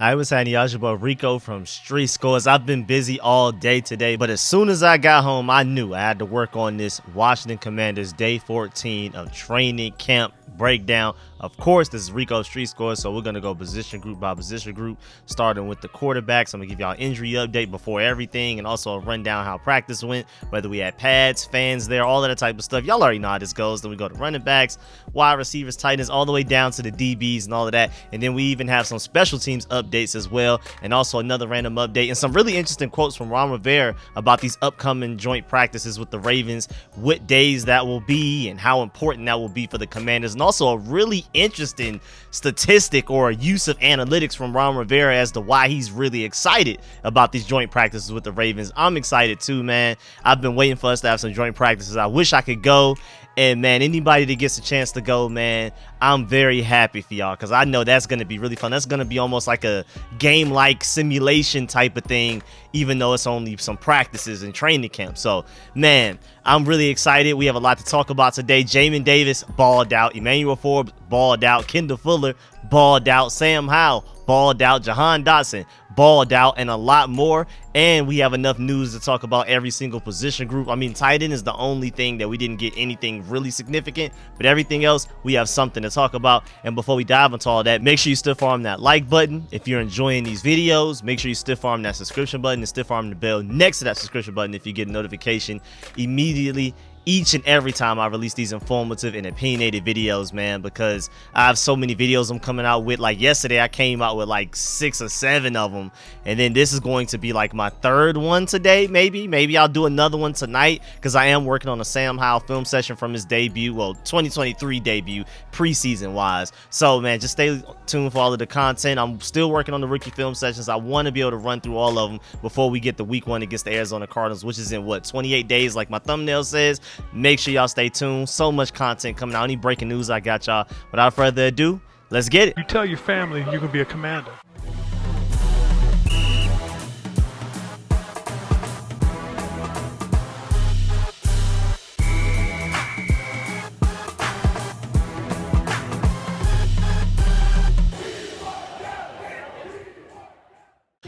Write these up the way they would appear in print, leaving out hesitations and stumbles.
I was having Yajiba Rico from Street Scores. I've been busy all day today, but as soon as I got home, I knew I had to work on this Washington Commanders Day 14 of training camp breakdown. Of course, this is Rico Street Scores, so we're going to go position group by position group, starting with the quarterbacks. I'm going to give y'all injury update before everything, and also a rundown how practice went, whether we had pads, fans there, all of that type of stuff. Y'all already know how this goes. Then we go to running backs, wide receivers, tight ends, all the way down to the DBs and all of that. And then we even have some special teams updates as well, and also another random update and some really interesting quotes from Ron Rivera about these upcoming joint practices with the Ravens, what days that will be and how important that will be for the Commanders, and also a really interesting statistic or use of analytics from Ron Rivera as to why he's really excited about these joint practices with the Ravens. I'm excited too, man. I've been waiting for us to have some joint practices. I wish I could go. And man, anybody that gets a chance to go, man, I'm very happy for y'all because I know that's going to be really fun. That's going to be almost like a game-like simulation type of thing, even though it's only some practices and training camp. So, man, I'm really excited. We have a lot to talk about today. Jamin Davis balled out. Emmanuel Forbes balled out. Kendall Fuller balled out. Sam Howell balled out. Jahan Dotson balled out, and a lot more. And we have enough news to talk about every single position group. I mean, tight end is the only thing that we didn't get anything really significant, but everything else we have something to talk about. And before we dive into all that, make sure you stiff arm that like button. If you're enjoying these videos, make sure you stiff arm that subscription button and stiff arm the bell next to that subscription button if you get a notification immediately each and every time I release these informative and opinionated videos, man, because I have so many videos I'm coming out with. Like yesterday, I came out with like 6 or 7 of them, and then this is going to be like my 3rd one today. Maybe I'll do another one tonight because I am working on a Sam Howell film session from his debut, well, 2023 debut, preseason wise. So, man, just stay tuned for all of the content. I'm still working on the rookie film sessions. I want to be able to run through all of them before we get the week 1 against the Arizona Cardinals, which is in what, 28 days, like my thumbnail says. Make sure y'all stay tuned. So much content coming out. Any breaking news I got y'all. Without further ado, let's get it. You tell your family you can be a commander.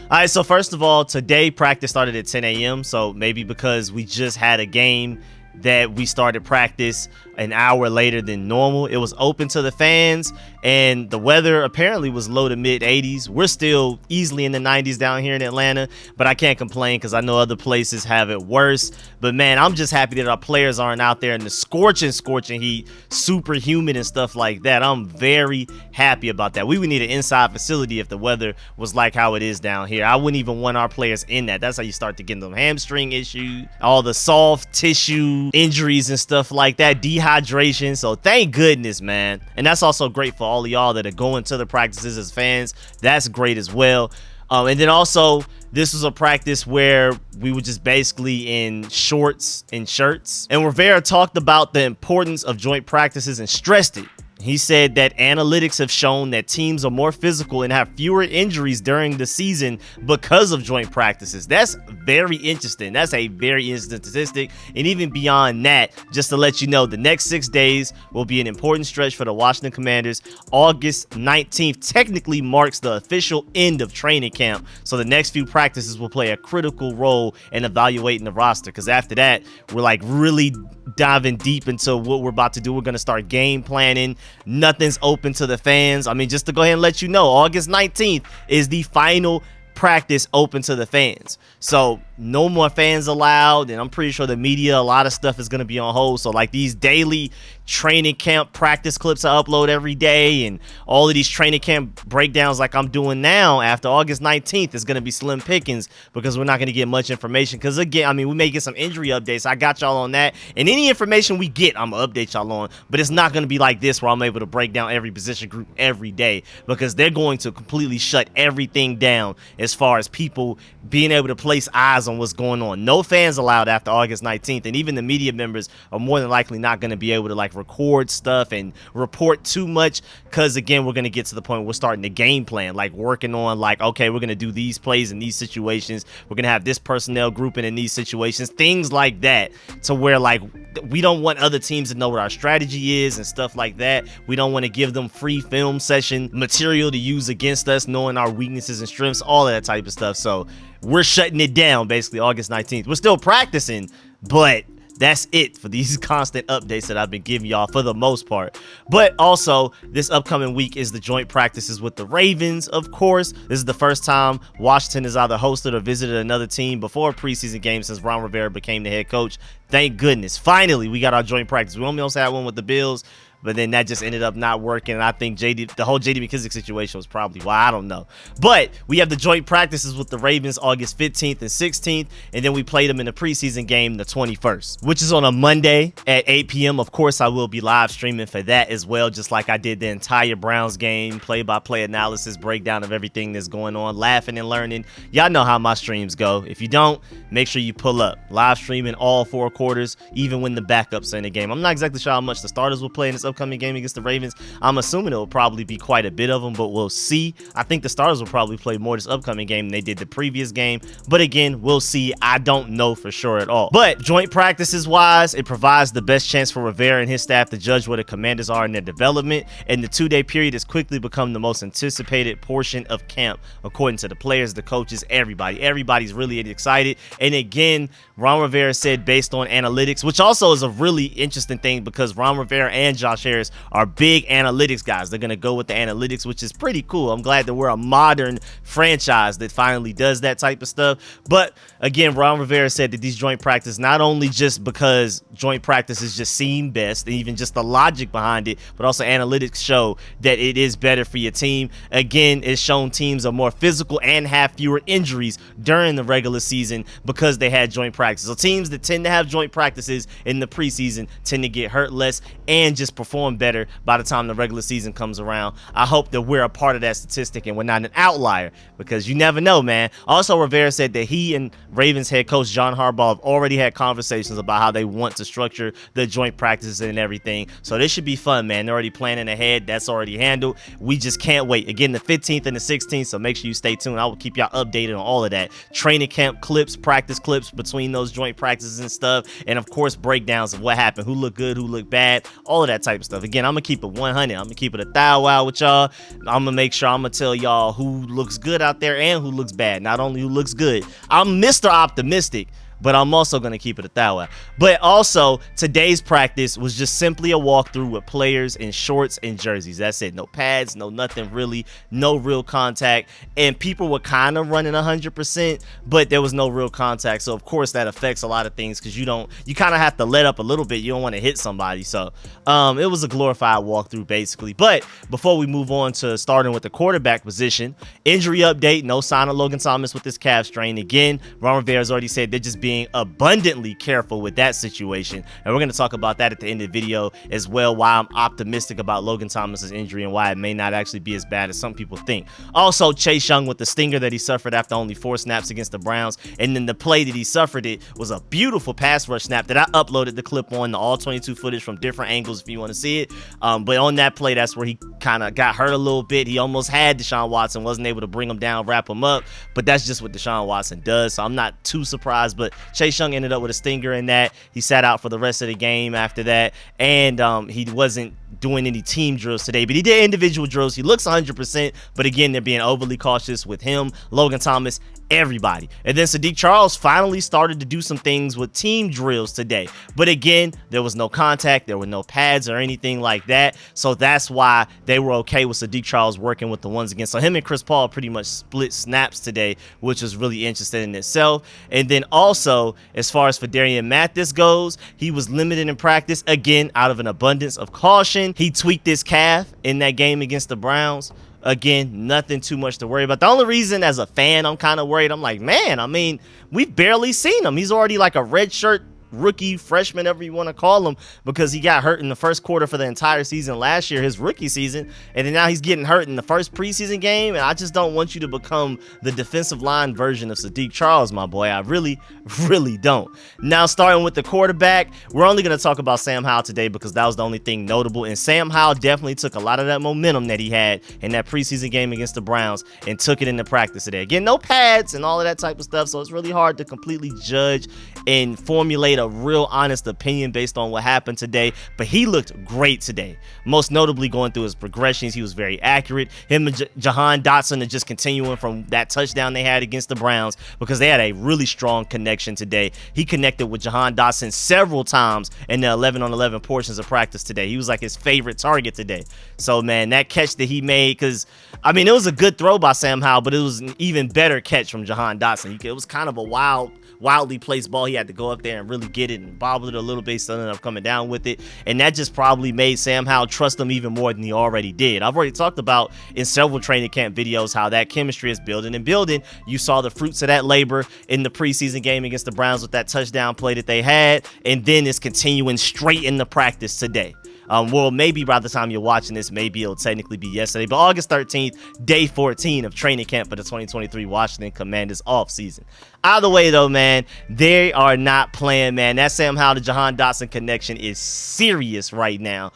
All right, so first of all, today practice started at 10 a.m. So maybe because we just had a game that we started practice an hour later than normal. It was open to the fans, and the weather apparently was low to mid 80s. We're still easily in the 90s down here in Atlanta, but I can't complain because I know other places have it worse. But man, I'm just happy that our players aren't out there in the scorching heat, super humid and stuff like that. I'm very happy about that. We would need an inside facility if the weather was like how it is down here. I wouldn't even want our players in that. That's how you start to get them hamstring issues, all the soft tissue injuries and stuff like that, dehydration. So thank goodness, man. And that's also great for all of y'all that are going to the practices as fans. That's great as well. And then also, this was a practice where we were just basically in shorts and shirts. And Rivera talked about the importance of joint practices and stressed it. He said that analytics have shown that teams are more physical and have fewer injuries during the season because of joint practices. That's very interesting. That's a very interesting statistic. And even beyond that, just to let you know, the next 6 days will be an important stretch for the Washington Commanders. August 19th technically marks the official end of training camp. So the next few practices will play a critical role in evaluating the roster, because after that, we're like really diving deep into what we're about to do. We're going to start game planning. Nothing's open to the fans. I mean, just to go ahead and let you know, August 19th is the final practice open to the fans. So no more fans allowed, and I'm pretty sure the media, a lot of stuff is going to be on hold. So like these daily training camp practice clips I upload every day, and all of these training camp breakdowns like I'm doing now after August 19th is going to be slim pickings, because we're not going to get much information. Because again, I mean, we may get some injury updates. I got y'all on that, and any information we get, I'm going to update y'all on. But it's not going to be like this where I'm able to break down every position group every day, because they're going to completely shut everything down as far as people being able to place eyes on what's going on. No fans allowed after August 19th, and even the media members are more than likely not going to be able to like like record stuff and report too much, because again, we're going to get to the point where we're starting the game plan, like working on like, okay, we're going to do these plays in these situations, we're going to have this personnel grouping in these situations, things like that, to where like we don't want other teams to know what our strategy is and stuff like that. We don't want to give them free film session material to use against us, knowing our weaknesses and strengths, all of that type of stuff. So we're shutting it down basically August 19th. We're still practicing, but that's it for these constant updates that I've been giving y'all for the most part. But also, this upcoming week is the joint practices with the Ravens, of course. This is the first time Washington has either hosted or visited another team before a preseason game since Ron Rivera became the head coach. Thank goodness. Finally, we got our joint practice. We almost had one with the Bills, but then that just ended up not working. And I think the whole JD McKissick situation was probably why, I don't know. But we have the joint practices with the Ravens August 15th and 16th, and then we played them in the preseason game the 21st, which is on a Monday at 8 p.m. Of course, I will be live streaming for that as well, just like I did the entire Browns game, play-by-play analysis, breakdown of everything that's going on, laughing and learning. Y'all know how my streams go. If you don't, make sure you pull up. Live streaming all 4 quarters, even when the backups are in the game. I'm not exactly sure how much the starters will play in this upcoming game against the Ravens. I'm assuming it will probably be quite a bit of them, but we'll see. I think the starters will probably play more this upcoming game than they did the previous game, but again, we'll see. I don't know for sure at all. But joint practices wise, it provides the best chance for Rivera and his staff to judge where the Commanders are in their development, and the 2-day period has quickly become the most anticipated portion of camp, according to the players, the coaches, everybody. Everybody's really excited. And again, Ron Rivera said based on analytics, which also is a really interesting thing because Ron Rivera and Josh Harris are big analytics guys. They're going to go with the analytics, which is pretty cool. I'm glad that we're a modern franchise that finally does that type of stuff. But again, Ron Rivera said that these joint practices, not only just because joint practices just seem best, and even just the logic behind it, but also analytics show that it is better for your team. Again, it's shown teams are more physical and have fewer injuries during the regular season because they had joint practices. So teams that tend to have joint practices in the preseason tend to get hurt less and just perform better by the time the regular season comes around. I hope that we're a part of that statistic and we're not an outlier, because you never know, man. Also, Rivera said that he and Ravens head coach John Harbaugh have already had conversations about how they want to structure the joint practices and everything. So this should be fun, man. They're already planning ahead. That's already handled. We just can't wait. Again, the 15th and the 16th, so make sure you stay tuned. I will keep y'all updated on all of that. Training camp clips, practice clips between those joint practices and stuff, and of course breakdowns of what happened, who looked good, who looked bad, all of that type of stuff. Again, I'm gonna keep it 100. I'm gonna keep it a thou wow with y'all. I'm gonna make sure I'm gonna tell y'all who looks good out there and who looks bad. Not only who looks good. I'm Mr. Optimistic, but I'm also going to keep it a thou. But also, today's practice was just simply a walkthrough with players in shorts and jerseys. That's it. No pads, no nothing really, no real contact. And people were kind of running 100%, but there was no real contact. So, of course, that affects a lot of things because you kind of have to let up a little bit. You don't want to hit somebody. So, it was a glorified walkthrough, basically. But before we move on to starting with the quarterback position, injury update, no sign of Logan Thomas with this calf strain. Again, Ron Rivera's already said they're just being abundantly careful with that situation, and we're going to talk about that at the end of the video as well, why I'm optimistic about Logan Thomas's injury and why it may not actually be as bad as some people think. Also, Chase Young with the stinger that he suffered after only 4 snaps against the Browns, and then the play that he suffered it was a beautiful pass rush snap that I uploaded the clip on, the all 22 footage from different angles if you want to see it. But on that play, that's where he kind of got hurt a little bit. He almost had Deshaun Watson, wasn't able to bring him down, wrap him up, but that's just what Deshaun Watson does, so I'm not too surprised. But Chase Young ended up with a stinger in that. He sat out for the rest of the game after that, and he wasn't doing any team drills today, but he did individual drills. He looks 100%, but again, they're being overly cautious with him, Logan Thomas, everybody. And then Sadiq Charles finally started to do some things with team drills today, but again, there was no contact, there were no pads or anything like that, so that's why they were okay with Sadiq Charles working with the ones again. So him and Chris Paul pretty much split snaps today, which was really interesting in itself. And then also, as far as Fedarian Mathis goes, he was limited in practice, again, out of an abundance of caution. He tweaked his calf in that game against the Browns. Again, nothing too much to worry about. The only reason as a fan I'm kind of worried, I'm like, man, I mean, we've barely seen him. He's already like a red shirt rookie, freshman, whatever you want to call him, because he got hurt in the first quarter for the entire season last year, his rookie season, and then now he's getting hurt in the first preseason game, and I just don't want you to become the defensive line version of Sadiq Charles, my boy. I really, really don't. Now, starting with the quarterback, we're only going to talk about Sam Howell today because that was the only thing notable, and Sam Howell definitely took a lot of that momentum that he had in that preseason game against the Browns and took it into practice today. Again, no pads and all of that type of stuff, so it's really hard to completely judge and formulate a real honest opinion based on what happened today, but he looked great today. Most notably going through his progressions, he was very accurate. Him and Jahan Dotson are just continuing from that touchdown they had against the Browns because they had a really strong connection today. He connected with Jahan Dotson several times in the 11-on-11 portions of practice today. He was like his favorite target today. So, man, that catch that he made, because, I mean, it was a good throw by Sam Howell, but it was an even better catch from Jahan Dotson. It was kind of a wildly placed ball. He had to go up there and really get it and bobble it a little bit, so ended up coming down with it, and that just probably made Sam Howell trust him even more than he already did. I've already talked about in several training camp videos how that chemistry is building and building. You saw the fruits of that labor in the preseason game against the Browns with that touchdown play that they had, and then it's continuing straight in the practice today. Well, maybe by the time you're watching this, maybe it'll technically be yesterday, but August 13th, day 14 of training camp for the 2023 Washington Commanders off-season. Either way, though, man, they are not playing, man. That Sam Howell to Jahan Dotson connection is serious right now.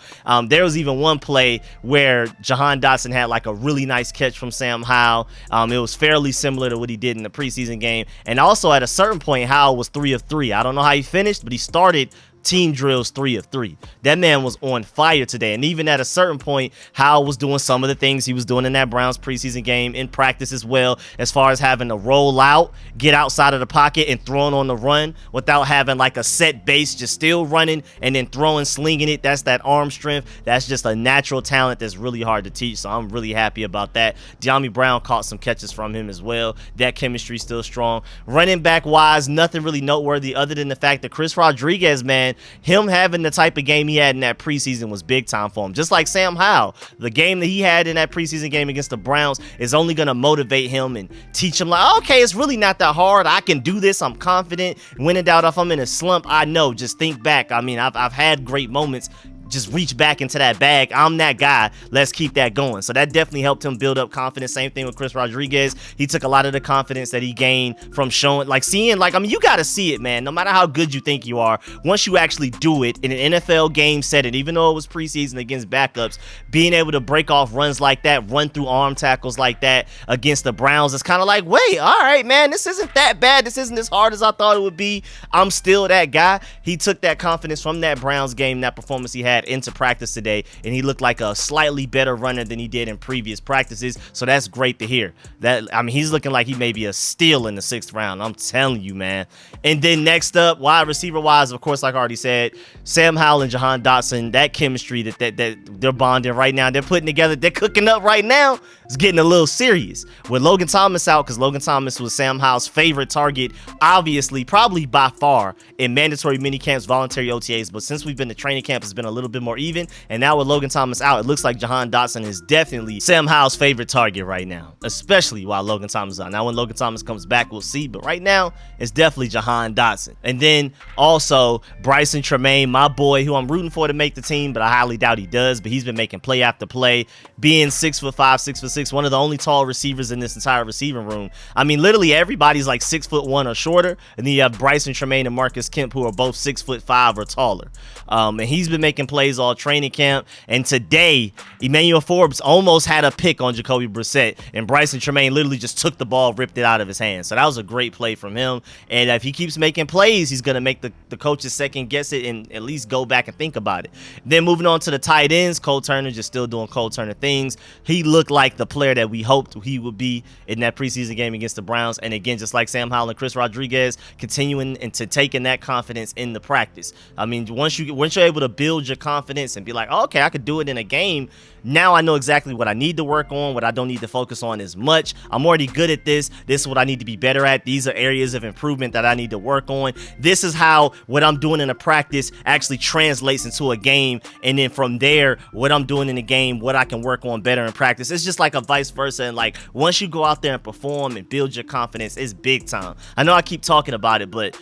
There was even one play where Jahan Dotson had like a really nice catch from Sam Howell. It was fairly similar to what he did in the preseason game. And also at a certain point, Howell was 3 of 3. I don't know how he finished, but he started team drills 3 of 3. That man was on fire today, and even at a certain point, Howell was doing some of the things he was doing in that Browns preseason game in practice as well, as far as having to roll out, get outside of the pocket, and throwing on the run without having like a set base, just still running and then throwing, slinging it. That's that arm strength. That's just a natural talent that's really hard to teach, so I'm really happy about that. De'Ami Brown caught some catches from him as well. That chemistry still strong. Running back wise, nothing really noteworthy other than the fact that Chris Rodriguez, man, him having the type of game he had in that preseason was big time for him. Just like Sam Howell, the game that he had in that preseason game against the Browns is only going to motivate him and teach him like, okay, it's really not that hard. I can do this. I'm confident. When in doubt, if I'm in a slump, I know. Just think back. I mean, I've had great moments. Just reach back into that bag. I'm that guy. Let's keep that going. So that definitely helped him build up confidence. Same thing with Chris Rodriguez. He took a lot of the confidence that he gained from showing, like seeing, like, I mean, you got to see it, man. No matter how good you think you are, once you actually do it in an NFL game setting, even though it was preseason against backups, being able to break off runs like that, run through arm tackles like that against the Browns, it's kind of like, wait, all right, man, this isn't that bad. This isn't as hard as I thought it would be. I'm still that guy. He took that confidence from that Browns game, that performance he had into practice today, and he looked like a slightly better runner than he did in previous practices, so that's great to hear. That, I mean, he's looking like he may be a steal in the 6th round. I'm telling you, man. And then next up, wide receiver wise, of course, like I already said, Sam Howell and Jahan Dotson, that chemistry that they're bonding right now, they're putting together, they're cooking up right now. It's getting a little serious with Logan Thomas out, because Logan Thomas was Sam Howell's favorite target, obviously, probably by far, in mandatory minicamps, voluntary OTAs, but since we've been to training camp, it's been a little bit more even, and now with Logan Thomas out, it looks like Jahan Dotson is definitely Sam Howell's favorite target right now, especially while Logan Thomas is out. Now when Logan Thomas comes back, we'll see, but right now, it's definitely Jahan Dotson. And then also Bryson Tremaine, my boy, who I'm rooting for to make the team, but I highly doubt he does, but he's been making play after play, being 6'5", 6'6", one of the only tall receivers in this entire receiving room. I mean, literally everybody's like 6'1" or shorter, and then you have Bryson Tremaine and Marcus Kemp, who are both 6'5" or taller. And he's been making plays all training camp, and today Emmanuel Forbes almost had a pick on Jacoby Brissett, and Bryson Tremaine literally just took the ball, ripped it out of his hands. So that was a great play from him, and if he keeps making plays, he's going to make the coaches second guess it and at least go back and think about it. Then moving on to the tight ends, Cole Turner just still doing Cole Turner things. He looked like the player that we hoped he would be in that preseason game against the Browns, and again, just like Sam Howell and Chris Rodriguez, continuing and to taking that confidence in the practice. I mean, once you're able to build your confidence and be like, oh, okay, I could do it in a game, now I know exactly what I need to work on, what I don't need to focus on as much. I'm already good at this. This is what I need to be better at. These are areas of improvement that I need to work on. This is how what I'm doing in a practice actually translates into a game, and then from there, what I'm doing in the game, what I can work on better in practice. It's just like a vice versa, and like once you go out there and perform and build your confidence, it's big time. I know I keep talking about it, but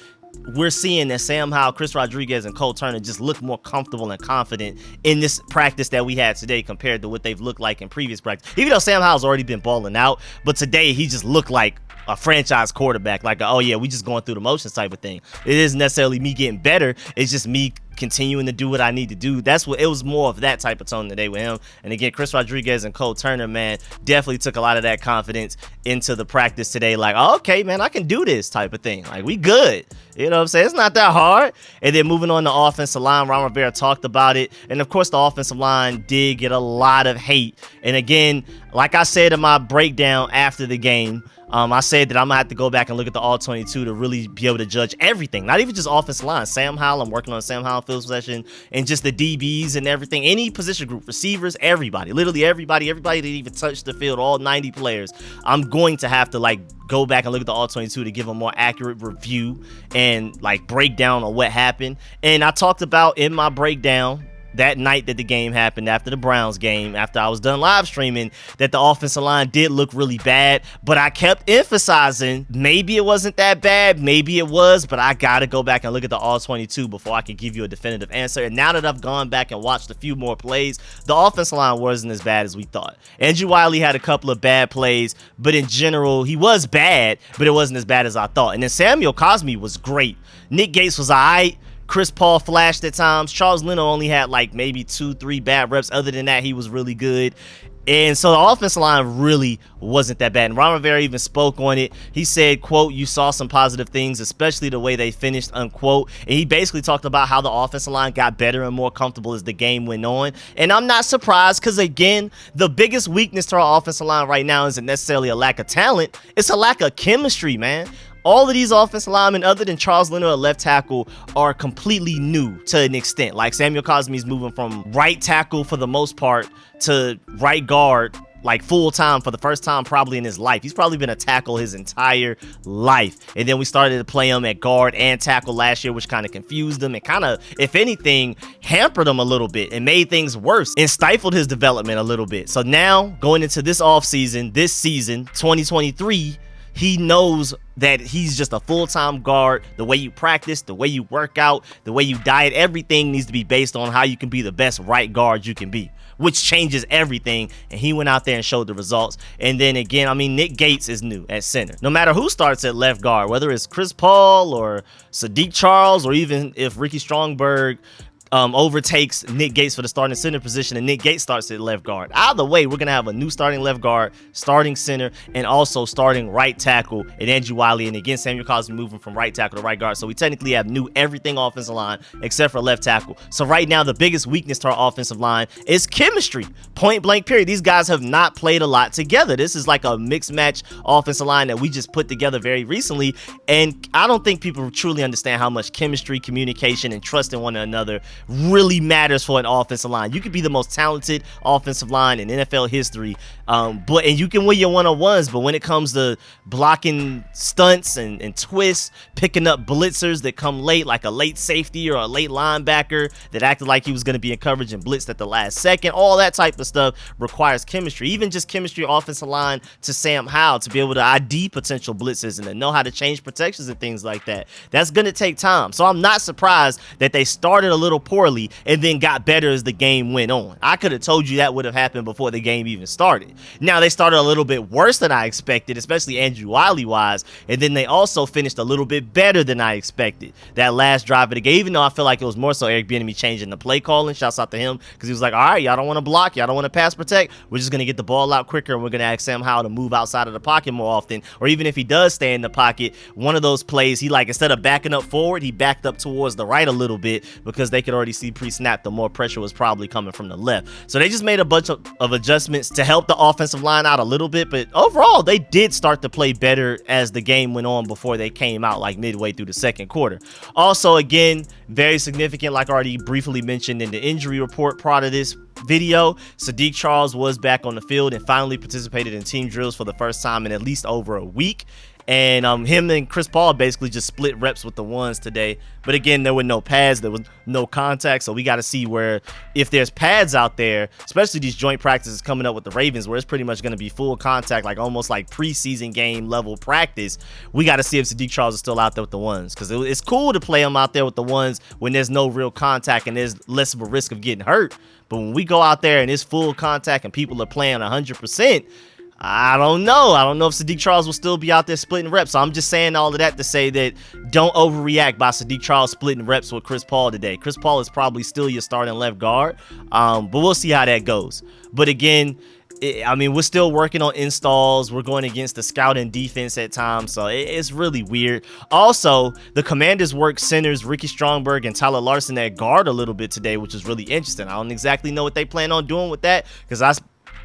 we're seeing that Sam Howell, Chris Rodriguez, and Cole Turner just look more comfortable and confident in this practice that we had today compared to what they've looked like in previous practice. Even though Sam Howell's already been balling out, but today he just looked like a franchise quarterback, like oh yeah, we just going through the motions type of thing. It isn't necessarily me getting better, it's just me continuing to do what I need to do. That's what it was, more of that type of tone today with him. And again, Chris Rodriguez and Cole Turner, man, definitely took a lot of that confidence into the practice today. Like, oh, okay, man, I can do this type of thing. Like, we good. You know what I'm saying? It's not that hard. And then moving on to offensive line, Ron Rivera talked about it. And of course, the offensive line did get a lot of hate. And again, like I said in my breakdown after the game, I said that I'm gonna have to go back and look at the all 22 to really be able to judge everything, not even just offensive line. Sam Howell, I'm working on Sam Howell field possession, and just the DBs and everything, any position group, receivers, everybody, literally everybody that even touched the field, all 90 players. I'm going to have to like go back and look at the all 22 to give a more accurate review and like breakdown on what happened. And I talked about in my breakdown that night that the game happened, after the Browns game, after I was done live streaming, that the offensive line did look really bad, but I kept emphasizing maybe it wasn't that bad, maybe it was, but I gotta go back and look at the all 22 before I can give you a definitive answer. And now that I've gone back and watched a few more plays, the offensive line wasn't as bad as we thought. Andrew Wiley had a couple of bad plays, but in general, he was bad, but it wasn't as bad as I thought. And then Samuel Cosmi was great. Nick Gates was all right. Chris Paul flashed at times. Charles Leno only had like maybe 2-3 bad reps. Other than that, he was really good. And so the offensive line really wasn't that bad. And Ron Rivera even spoke on it. He said, quote, "You saw some positive things, especially the way they finished," unquote. And he basically talked about how the offensive line got better and more comfortable as the game went on. And I'm not surprised because, again, the biggest weakness to our offensive line right now isn't necessarily a lack of talent. It's a lack of chemistry, man. All of these offensive linemen, other than Charles Leno at left tackle, are completely new to an extent. Like Samuel Cosmi's moving from right tackle for the most part to right guard, like full time for the first time probably in his life. He's probably been a tackle his entire life. And then we started to play him at guard and tackle last year, which kind of confused him and kind of, if anything, hampered him a little bit and made things worse and stifled his development a little bit. So now going into this offseason, this season, 2023, he knows that he's just a full-time guard. The way you practice, the way you work out, the way you diet, everything needs to be based on how you can be the best right guard you can be, which changes everything. And he went out there and showed the results. And then again, I mean, Nick Gates is new at center. No matter who starts at left guard, whether it's Chris Paul or Sadiq Charles, or even if Ricky Strongberg overtakes Nick Gates for the starting center position and Nick Gates starts at left guard. Either way, we're going to have a new starting left guard, starting center, and also starting right tackle at Andrew Wiley. And again, Samuel Cosmi moving from right tackle to right guard. So we technically have new everything offensive line except for left tackle. So right now, the biggest weakness to our offensive line is chemistry. Point blank period. These guys have not played a lot together. This is like a mixed match offensive line that we just put together very recently. And I don't think people truly understand how much chemistry, communication, and trust in one another really matters for an offensive line. You could be the most talented offensive line in NFL history, and you can win your one-on-ones, but when it comes to blocking stunts and twists, picking up blitzers that come late, like a late safety or a late linebacker that acted like he was going to be in coverage and blitzed at the last second, all that type of stuff requires chemistry. Even just chemistry offensive line to Sam Howell to be able to ID potential blitzes and to know how to change protections and things like that. That's going to take time. So I'm not surprised that they started a little poorly and then got better as the game went on. I could have told you that would have happened before the game even started. Now they started a little bit worse than I expected, especially Andrew Wiley wise, and then they also finished a little bit better than I expected. That last drive of the game, even though I feel like it was more so Eric Bieniemy changing the play calling. Shouts out to him because he was like, all right, y'all don't want to block, y'all don't want to pass protect, we're just going to get the ball out quicker and we're going to ask Sam Howell to move outside of the pocket more often. Or even if he does stay in the pocket, one of those plays, he like, instead of backing up forward, he backed up towards the right a little bit because they could already see pre-snap the more pressure was probably coming from the left. So they just made a bunch of adjustments to help the offensive line out a little bit, but overall they did start to play better as the game went on before they came out like midway through the second quarter. Also, again, very significant, like I already briefly mentioned in the injury report part of this video, Sadiq Charles was back on the field and finally participated in team drills for the first time in at least over a week. And him and Chris Paul basically just split reps with the ones today. But again, there were no pads, there was no contact, so we got to see where, if there's pads out there, especially these joint practices coming up with the Ravens, where it's pretty much going to be full contact, like almost like preseason game level practice. We got to see if Sadiq Charles is still out there with the ones, because it's cool to play him out there with the ones when there's no real contact and there's less of a risk of getting hurt. But when we go out there and it's full contact and people are playing 100%, I don't know. I don't know if Sadiq Charles will still be out there splitting reps. So I'm just saying all of that to say that don't overreact by Sadiq Charles splitting reps with Chris Paul today. Chris Paul is probably still your starting left guard, but we'll see how that goes. But again, I mean, we're still working on installs. We're going against the scouting defense at times, so it's really weird. Also, the Commanders work centers Ricky Strongberg and Tyler Larson at guard a little bit today, which is really interesting. I don't exactly know what they plan on doing with that, because I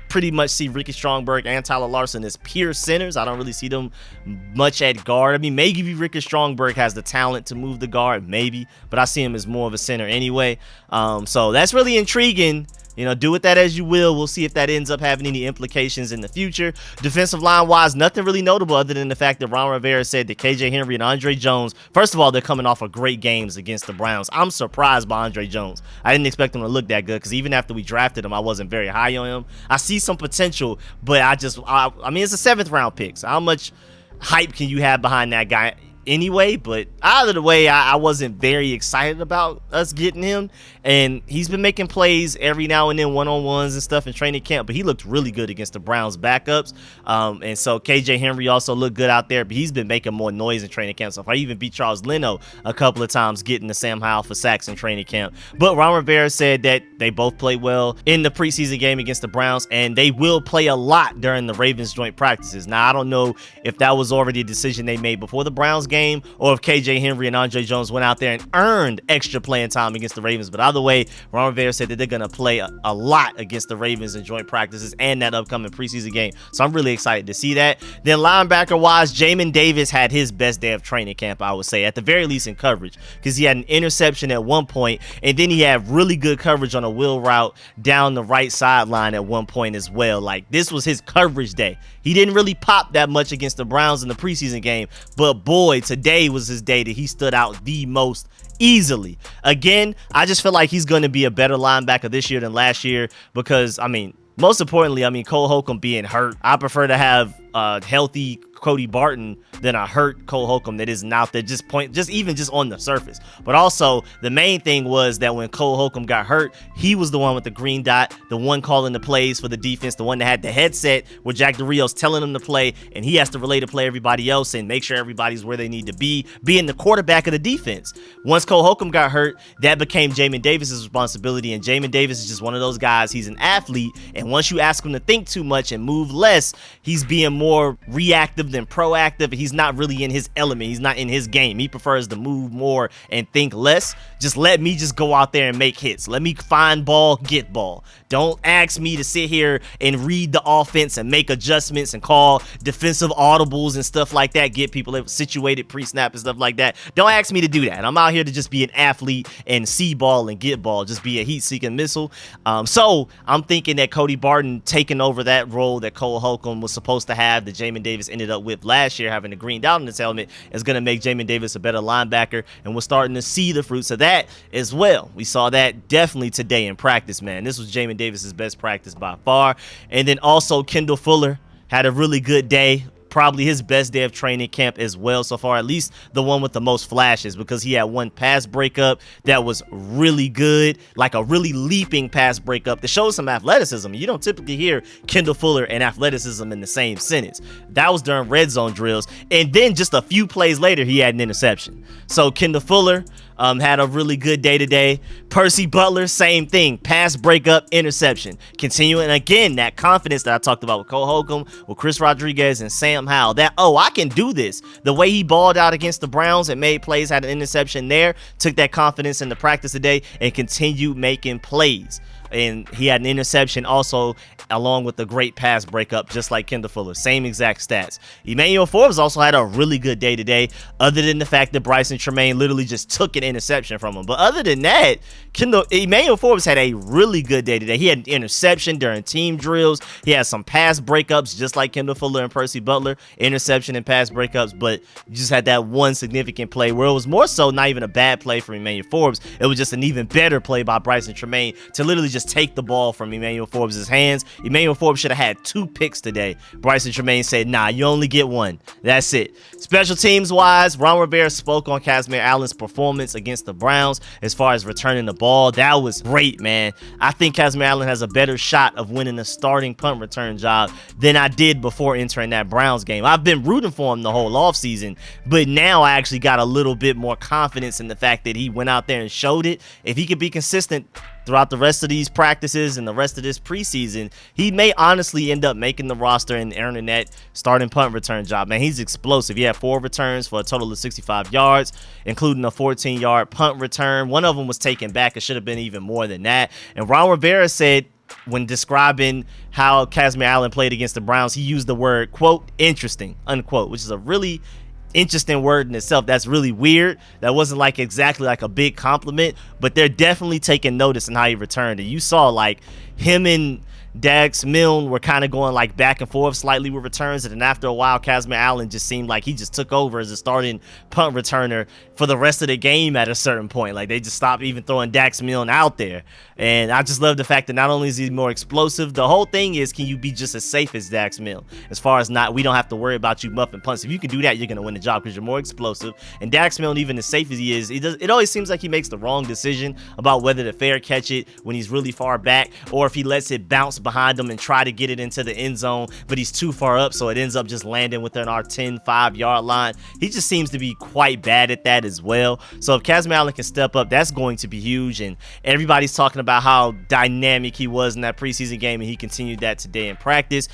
pretty much see Ricky Strongberg and Tyler Larson as pure centers. I don't really see them much at guard. I mean, maybe Ricky Strongberg has the talent to move the guard, maybe, but I see him as more of a center anyway. So that's really intriguing. You know, do with that as you will. We'll see if that ends up having any implications in the future. Defensive line-wise, nothing really notable other than the fact that Ron Rivera said that KJ Henry and Andre Jones, first of all, they're coming off of great games against the Browns. I'm surprised by Andre Jones. I didn't expect him to look that good, because even after we drafted him, I wasn't very high on him. I see some potential, but I mean, it's a 7th-round pick, so how much hype can you have behind that guy anyway? But either the way, I wasn't very excited about us getting him, and he's been making plays every now and then, one-on-ones and stuff in training camp, but he looked really good against the Browns backups. And so KJ Henry also looked good out there, but he's been making more noise in training camp. So if I even beat Charles Leno a couple of times getting the Sam Howell for sacks in training camp. But Ron Rivera said that they both played well in the preseason game against the Browns, and they will play a lot during the Ravens joint practices. Now, I don't know if that was already a decision they made before the Browns game, or if KJ Henry and Andre Jones went out there and earned extra playing time against the Ravens. But either way, Ron Rivera said that they're going to play a lot against the Ravens in joint practices and that upcoming preseason game. So I'm really excited to see that. Then linebacker-wise, Jamin Davis had his best day of training camp, I would say, at the very least in coverage, because he had an interception at one point, and then he had really good coverage on a wheel route down the right sideline at one point as well. Like, this was his coverage day. He didn't really pop that much against the Browns in the preseason game, but boy, today was his day that he stood out the most easily. Again, I just feel like he's going to be a better linebacker this year than last year, because, I mean, most importantly, I mean, Cole Holcomb being hurt. I prefer to have healthy Cody Barton than a hurt Cole Holcomb that isn't out there just even on the surface. But also, the main thing was that when Cole Holcomb got hurt, he was the one with the green dot, the one calling the plays for the defense, the one that had the headset where Jack DeRio's telling him to play, and he has to relay to play everybody else and make sure everybody's where they need to be, being the quarterback of the defense. Once Cole Holcomb got hurt, that became Jamin Davis's responsibility, and Jamin Davis is just one of those guys. He's an athlete, and once you ask him to think too much and move less, he's being more reactive than proactive. He's not really in his element. He's not in his game. He prefers to move more and think less. Just let me just go out there and make hits. Let me find ball, get ball. Don't ask me to sit here and read the offense and make adjustments and call defensive audibles and stuff like that, get people situated pre-snap and stuff like that. Don't ask me to do that. I'm out here to just be an athlete and see ball and get ball, just be a heat-seeking missile. So I'm thinking that Cody Barton taking over that role that Cole Holcomb was supposed to have, that Jamin Davis ended up with last year, having the green dot in his helmet, is going to make Jamin Davis a better linebacker, and we're starting to see the fruits of that as well. We saw that definitely today in practice, man. This was Jamin Davis's best practice by far. And then also Kendall Fuller had a really good day, probably his best day of training camp as well so far, at least the one with the most flashes, because he had one pass breakup that was really good, like a really leaping pass breakup that shows some athleticism. You don't typically hear Kendall Fuller and athleticism in the same sentence. That was during red zone drills, and then just a few plays later, he had an interception. So Kendall Fuller had a really good day today. Percy Butler, same thing. Pass breakup, interception. Continuing again, that confidence that I talked about with Cole Holcomb, with Chris Rodriguez, and Sam Howell. That, oh, I can do this. The way he balled out against the Browns and made plays, had an interception there, took that confidence into practice today, and continued making plays. and he had an interception also, along with a great pass breakup, just like Kendall Fuller. Same exact stats. Emmanuel Forbes also had a really good day today, other than the fact that Bryson Tremaine literally just took an interception from him. But other than that, Emmanuel Forbes had a really good day today. He had an interception during team drills. He had some pass breakups, just like Kendall Fuller and Percy Butler, interception and pass breakups, but you just had that one significant play where it was more so not even a bad play from Emmanuel Forbes. It was just an even better play by Bryson Tremaine to literally just take the ball from Emmanuel Forbes' hands. Emmanuel Forbes should have had 2 picks today. Bryson Tremaine said, nah, you only get 1. That's it. Special teams wise, Ron Rivera spoke on Casimir Allen's performance against the Browns as far as returning the ball. That was great, man. I think Casimir Allen has a better shot of winning a starting punt return job than I did before entering that Browns game. I've been rooting for him the whole offseason, but now I actually got a little bit more confidence in the fact that he went out there and showed it. If he could be consistent throughout the rest of these practices and the rest of this preseason, he may honestly end up making the roster and earning that starting punt return job. Man, he's explosive. He had 4 returns for a total of 65 yards, including a 14-yard punt return. One of them was taken back. It should have been even more than that. And Ron Rivera said, when describing how Casimir Allen played against the Browns, he used the word, quote, interesting, unquote, which is a really interesting word in itself. That's really weird. That wasn't like exactly like a big compliment, but they're definitely taking notice in how he returned. And you saw like him and Dax Milne were kind of going like back and forth slightly with returns, and then after a while Casimir Allen just seemed like he just took over as a starting punt returner for the rest of the game at a certain point. Like they just stopped even throwing Dax Milne out there. And I just love the fact that not only is he more explosive, the whole thing is, can you be just as safe as Dax Milne? As far as we don't have to worry about you muffing punts. If you can do that, you're going to win the job because you're more explosive. And Dax Milne, even as safe as he is, it always seems like he makes the wrong decision about whether to fair catch it when he's really far back, or if he lets it bounce behind him and try to get it into the end zone, but he's too far up, so it ends up just landing within our 5-yard line. He just seems to be quite bad at that as well. So if Casimir Allen can step up, that's going to be huge. And everybody's talking about how dynamic he was in that preseason game, and he continued that today in practice.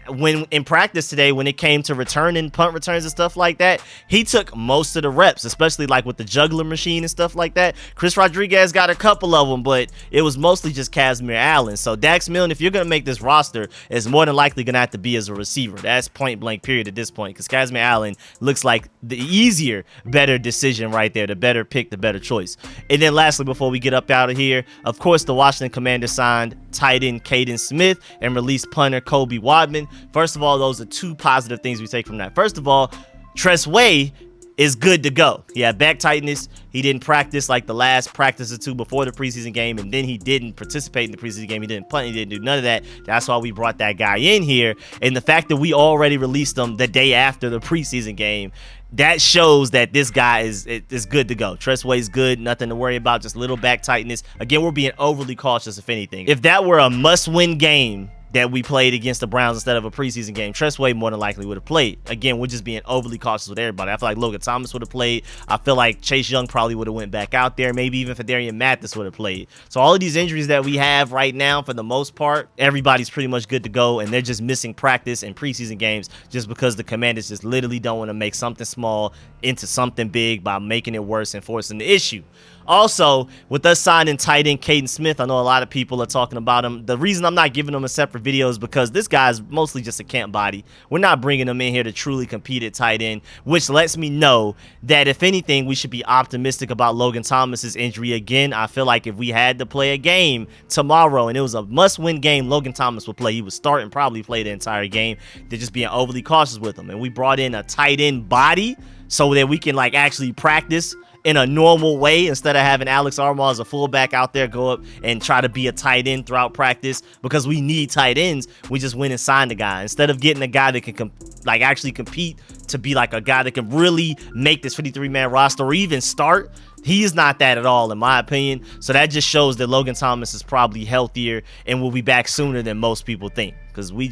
When in practice today, when it came to returning punt returns and stuff like that, he took most of the reps, especially like with the juggler machine and stuff like that. Chris Rodriguez got a couple of them, but it was mostly just Casimir Allen. So Dax Milne, if you're going to make this roster, is more than likely going to have to be as a receiver. That's point blank period at this point, because Casimir Allen looks like the easier, better decision right there, the better pick, the better choice. And then lastly, before we get up out of here, of course, the Washington Commanders signed tight end Caden Smith and released punter Kobe Wadman. First of all, those are 2 positive things we take from that. First of all, Tress Way is good to go. He had back tightness. He didn't practice like the last practice or 2 before the preseason game, and then he didn't participate in the preseason game. He didn't punt. He didn't do none of that. That's why we brought that guy in here. And the fact that we already released him the day after the preseason game, that shows that this guy is good to go. Tressway's good, nothing to worry about, just little back tightness. Again, we're being overly cautious, if anything. If that were a must-win game that we played against the Browns instead of a preseason game, Tressway more than likely would have played. Again, we're just being overly cautious with everybody. I feel like Logan Thomas would have played. I feel like Chase Young probably would have went back out there. Maybe even Fadarian Mathis would have played. So all of these injuries that we have right now, for the most part, everybody's pretty much good to go, and they're just missing practice and preseason games just because the Commanders just literally don't want to make something small into something big by making it worse and forcing the issue. Also, with us signing tight end Caden Smith, I know a lot of people are talking about him. The reason I'm not giving him a separate video is because this guy's mostly just a camp body. We're not bringing him in here to truly compete at tight end, which lets me know that if anything, we should be optimistic about Logan Thomas's injury. Again, I feel like if we had to play a game tomorrow and it was a must-win game, Logan Thomas would play. He would start and probably play the entire game. They're just being overly cautious with him. And we brought in a tight end body so that we can like actually practice in a normal way instead of having Alex Armah as a fullback out there go up and try to be a tight end throughout practice, because we need tight ends. We just went and signed a guy instead of getting a guy that can actually compete to be like a guy that can really make this 53-man roster or even start. He is not that at all, in my opinion. So that just shows that Logan Thomas is probably healthier and will be back sooner than most people think, because we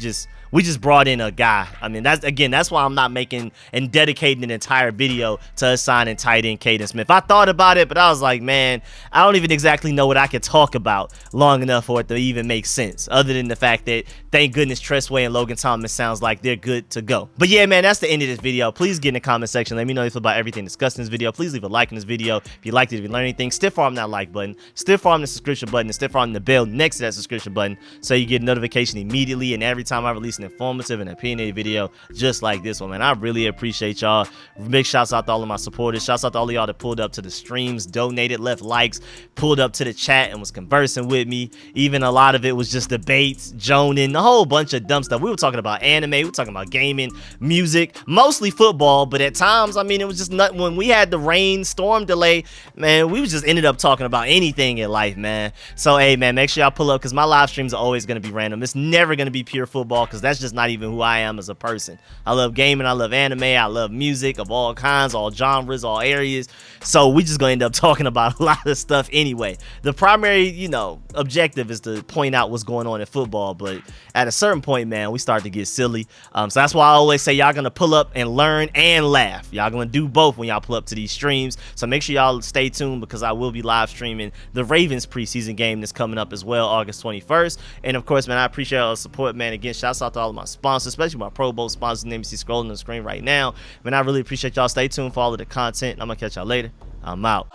we just brought in a guy. I mean, that's why I'm not making and dedicating an entire video to us signing tight end Caden Smith. I thought about it, but I was like, man, I don't even exactly know what I could talk about long enough for it to even make sense, other than the fact that thank goodness Tressway and Logan Thomas sounds like they're good to go. But yeah, man, that's the end of this video. Please get in the comment section. Let me know if you feel about everything discussed in this video. Please leave a like in this video if you liked it, if you learned anything. Stiff arm that like button, stiff arm the subscription button, and stiff arm the bell next to that subscription button so you get a notification immediately and every time I release an informative and opinionated video just like this one, man. I really appreciate y'all. Big shouts out to all of my supporters. Shouts out to all of y'all that pulled up to the streams, donated, left likes, pulled up to the chat and was conversing with me. Even a lot of it was just debates, joning, a whole bunch of dumb stuff. We were talking about anime, we were talking about gaming, music, mostly football, but at times, I mean, it was just nothing. When we had the rain storm delay, man, we just ended up talking about anything in life, man. So hey, man, make sure y'all pull up because my live streams are always going to be random. It's never going to be pure football because that's just not even who I am as a person. I love gaming, I love anime, I love music of all kinds, all genres, all areas. So we just gonna end up talking about a lot of stuff anyway. The primary, you know, objective is to point out what's going on in football, but at a certain point, man, we start to get silly. So that's why I always say y'all gonna pull up and learn and laugh. Y'all gonna do both when y'all pull up to these streams. So make sure y'all stay tuned because I will be live streaming the Ravens preseason game that's coming up as well, August 21st. And of course, man, I appreciate all the support, man. Again, shouts out to all of my sponsors, especially my Pro Bowl sponsors, name you see scrolling on the screen right now. Man, I really appreciate y'all. Stay tuned for all of the content. I'm gonna catch y'all later. I'm out.